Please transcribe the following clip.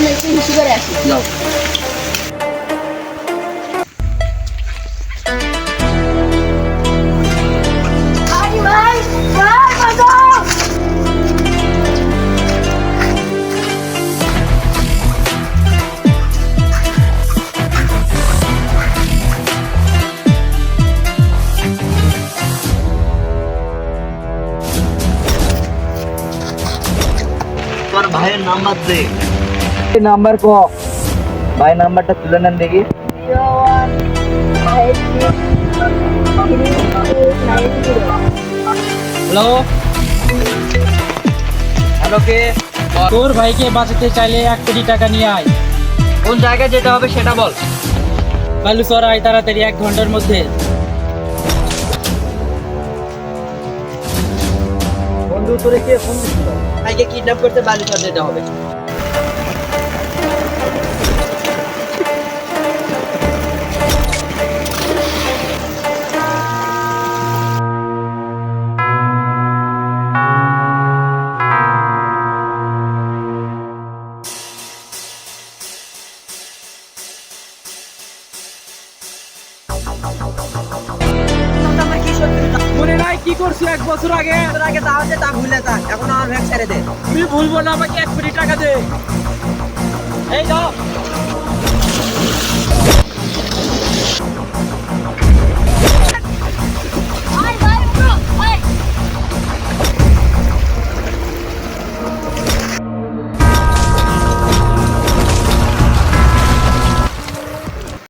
আমি একটু হিসু করে আসি। যাও। ভাই ভাই ভাই বাঁচাও। তোমার ভাইয়ের নাম্বার দে। নাম্বার ক ভাই, নাম্বারটা তুলে নেন দেখি। 01563289 হ্যালো, হ্যালো, কে? তোর ভাইকে বাঁচাতে চাইলে 1 কোটি টাকা নিয়ে আয়। কোন জায়গায় যেতে হবে সেটা বল। বালুচর আয় তাড়াতাড়ি, 1 ঘন্টার মধ্যে। বন্ধু তোরে কে ফোন দিছিল? ভাইকে কিডন্যাপ করতে বালুচর যেতে হবে। মনে নাই কি করছি 1 বছর আগে? তোর আগে যা হচ্ছে তা ভুলে থাক, এখন আমার ভ্যাগ ছেড়ে দে। আমি ভুলবো না, আমাকে 1 কোটি টাকা দে। এই যাও।